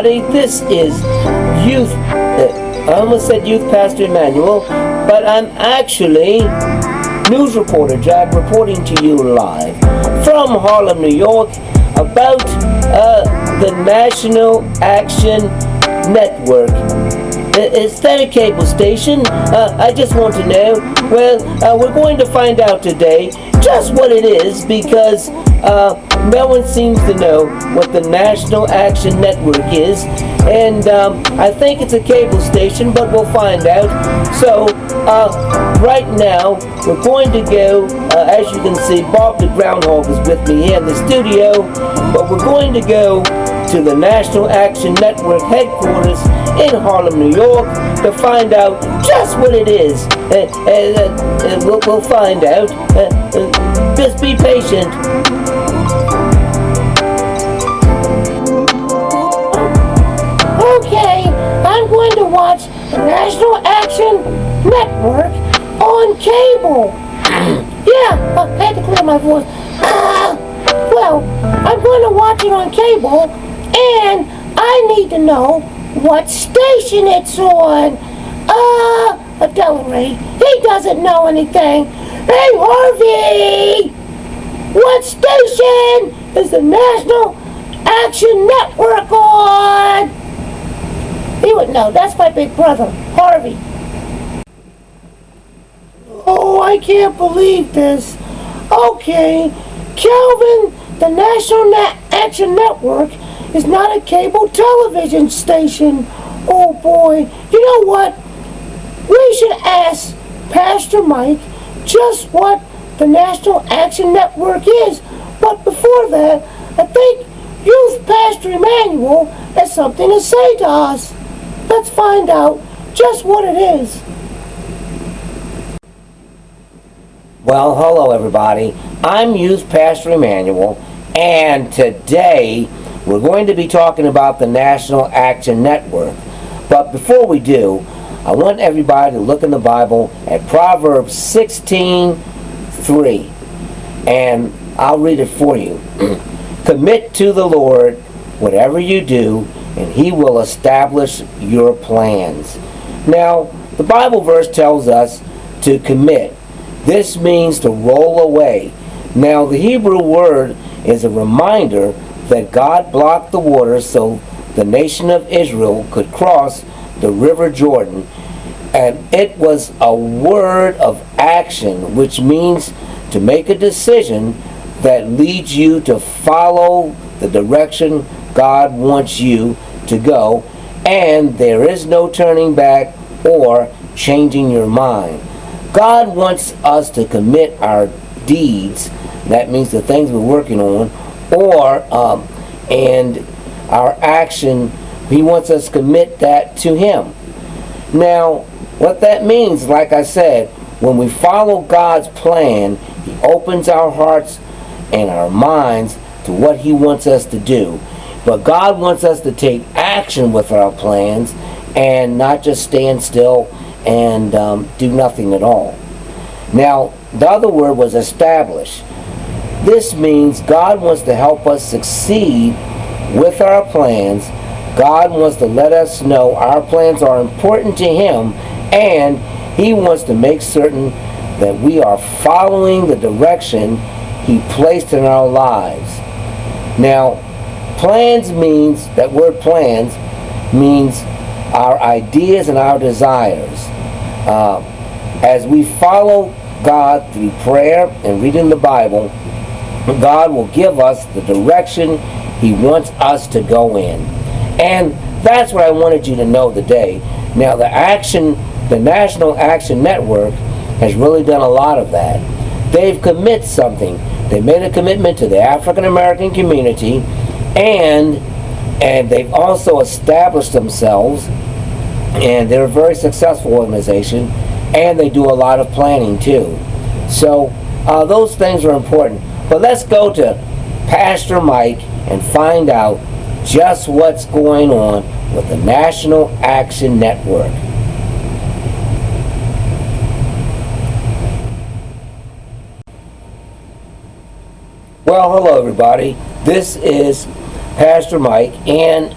everybody. This is Youth, I almost said Youth Pastor Emmanuel, but I'm actually news reporter Jack reporting to you live from Harlem, New York about the National Action Network. Is that a cable station? I just want to know. Well, we're going to find out today just what it is, because no one seems to know what the National Action Network is. And I think it's a cable station, but we'll find out. So, right now, we're going to go, as you can see, Bob the Groundhog is with me here in the studio, but we're going to go to the National Action Network headquarters in Harlem, New York, to find out just what it is. We'll find out. Just be patient. Okay, I'm going to watch the National Action Network on cable. Yeah, I had to clear my voice. Well, I'm going to watch it on cable, and I need to know what station it's on. Delray, he doesn't know anything. Hey, Harvey! What station is the National Action Network on? He would know. That's my big brother, Harvey. Oh, I can't believe this. Okay, Calvin, the National Action Network is not a cable television station. Oh boy. You know what? We should ask Pastor Mike just what the National Action Network is. But before that, I think Youth Pastor Emmanuel has something to say to us. Let's find out just what it is. Well, hello everybody. I'm Youth Pastor Emmanuel, and today we're going to be talking about the National Action Network. But before we do, I want everybody to look in the Bible at Proverbs 16:3, and I'll read it for you. Commit to the Lord whatever you do, and He will establish your plans. Now, the Bible verse tells us to commit. This means to roll away. Now, the Hebrew word is a reminder that God blocked the water so the nation of Israel could cross the River Jordan. And it was a word of action, which means to make a decision that leads you to follow the direction God wants you to go, and there is no turning back or changing your mind. God wants us to commit our deeds, that means the things we're working on, and our action. He wants us to commit that to Him. Now, what that means, like I said, when we follow God's plan, He opens our hearts and our minds to what He wants us to do. But God wants us to take action with our plans and not just stand still and do nothing at all. Now, the other word was establish. This means God wants to help us succeed with our plans. God wants to let us know our plans are important to Him, and He wants to make certain that we are following the direction He placed in our lives. Now, plans means, that word plans means our ideas and our desires. As we follow God through prayer and reading the Bible, God will give us the direction He wants us to go in. And that's what I wanted you to know today. Now, the National Action Network has really done a lot of that. They've committed something. They made a commitment to the African American community, and they've also established themselves, and they're a very successful organization, and they do a lot of planning too. So those things are important. But let's go to Pastor Mike and find out just what's going on with the National Action Network. Well, hello everybody. This is Pastor Mike, and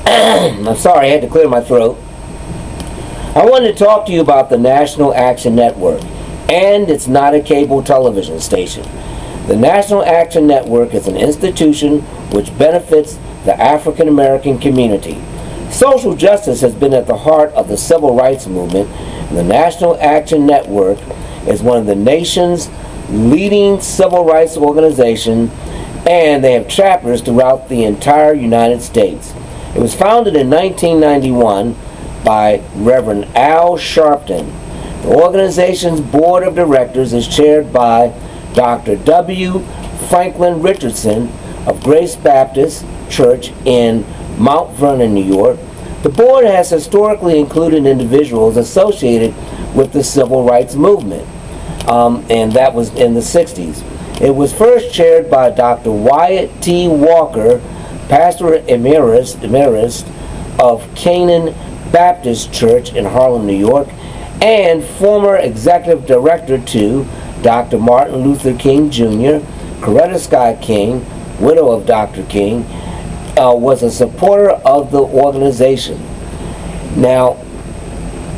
I'm sorry, I had to clear my throat. I wanted to talk to you about the National Action Network, and it's not a cable television station. The National Action Network is an institution which benefits the African American community. Social justice has been at the heart of the civil rights movement, and the National Action Network is one of the nation's leading civil rights organizations, and they have chapters throughout the entire United States. It was founded in 1991 by Reverend Al Sharpton. The organization's board of directors is chaired by Dr. W. Franklin Richardson of Grace Baptist Church in Mount Vernon, New York. The board has historically included individuals associated with the civil rights movement, and that was in the 60s. It was first chaired by Dr. Wyatt T. Walker, pastor emeritus of Canaan Baptist Church in Harlem, New York, and former executive director to Dr. Martin Luther King Jr., Coretta Scott King, widow of Dr. King, was a supporter of the organization. Now,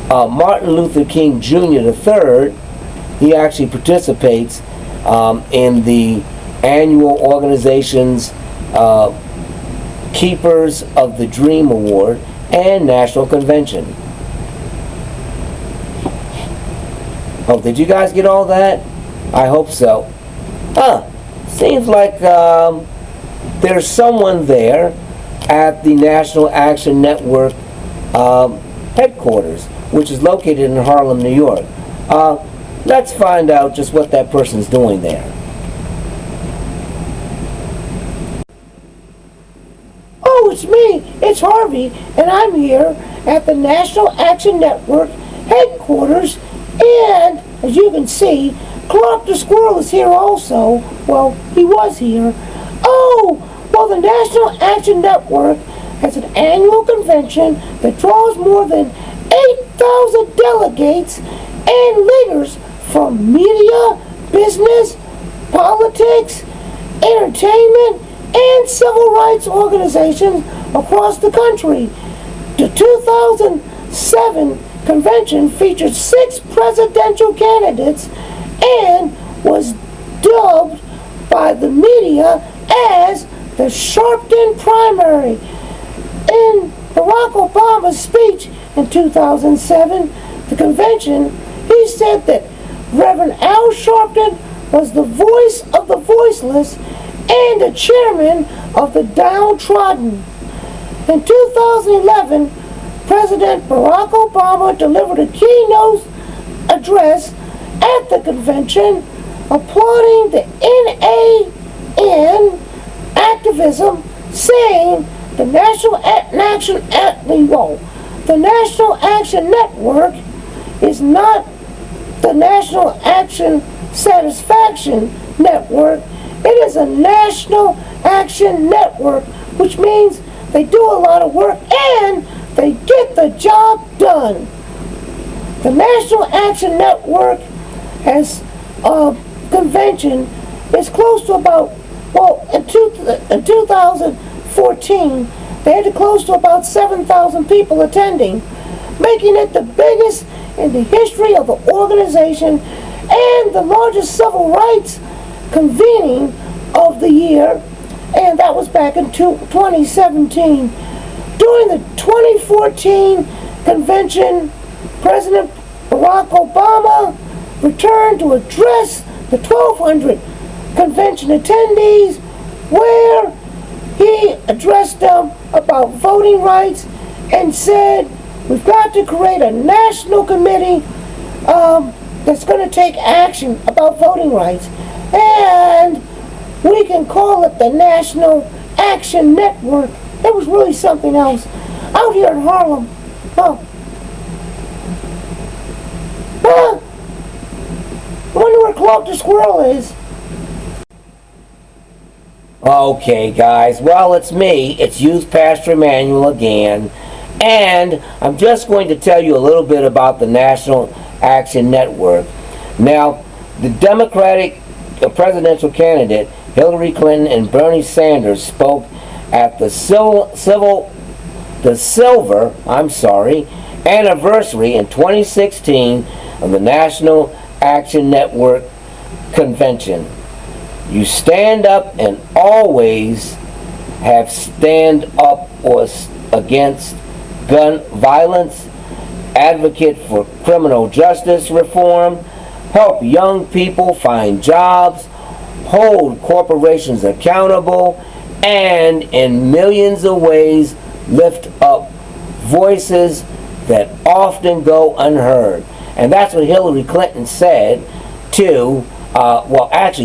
Martin Luther King Jr. III, he actually participates in the annual organization's Keepers of the Dream Award and National Convention. Oh, did you guys get all that? I hope so. Seems like there's someone there at the National Action Network headquarters, which is located in Harlem, New York. Let's find out just what that person's doing there. Oh, it's me. It's Harvey, and I'm here at the National Action Network headquarters. And as you can see, Clark the Squirrel is here also. Well, he was here. Oh, well, the National Action Network has an annual convention that draws more than 8,000 delegates and leaders from media, business, politics, entertainment, and civil rights organizations across the country. The 2007 convention featured 6 presidential candidates and was dubbed by the media as the Sharpton primary. In Barack Obama's speech in 2007, the convention, he said that Reverend Al Sharpton was the voice of the voiceless and the chairman of the downtrodden. In 2011, President Barack Obama delivered a keynote address at the convention applauding the NAN activism, saying the National Action Network is not the National Action Satisfaction Network. It is a National Action Network, which means they do a lot of work and they get the job done. The National Action Network has a convention. It's close to about, well, in 2014, they had close to about 7,000 people attending, making it the biggest in the history of the organization and the largest civil rights convening of the year, and that was back in 2017. During the 2014 convention, President Barack Obama returned to address the 1,200 convention attendees, where he addressed them about voting rights and said, we've got to create a national committee that's going to take action about voting rights. And we can call it the National Action Network. It was really something else. Out here in Harlem. I wonder where Clark the Squirrel is. Okay, guys. Well, it's me. It's Youth Pastor Emmanuel again. And I'm just going to tell you a little bit about the National Action Network. Now, the Democratic presidential candidate Hillary Clinton and Bernie Sanders spoke at the Civil the silver anniversary in 2016 of the National Action Network Convention. You stand up and always have stand up against gun violence, advocate for criminal justice reform, help young people find jobs, hold corporations accountable, and in millions of ways lift up voices that often go unheard. And that's what Hillary Clinton said to,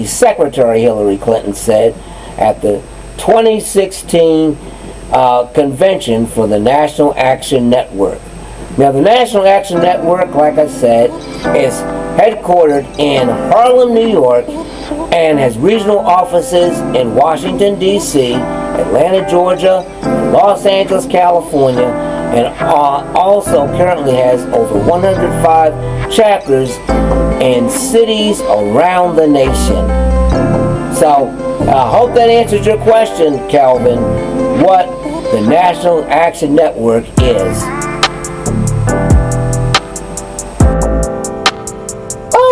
Secretary Hillary Clinton said at the 2016 convention for the National Action Network. Now, the National Action Network, like I said, is headquartered in Harlem, New York, and has regional offices in Washington, D.C., Atlanta, Georgia, and Los Angeles, California, and also currently has over 105 chapters in cities around the nation. So, I hope that answers your question, Calvin, what the National Action Network is.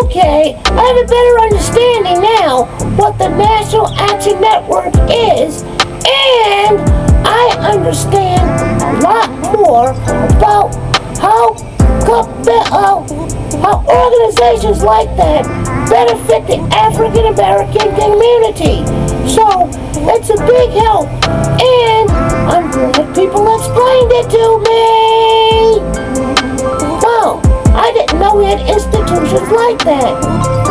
Okay, I have a better understanding now what the National Action Network is, and I understand a lot more about how organizations like that benefit the African American community. So, it's a big help, and I'm glad people explained it to me. Wow, I didn't know we had institutions like that.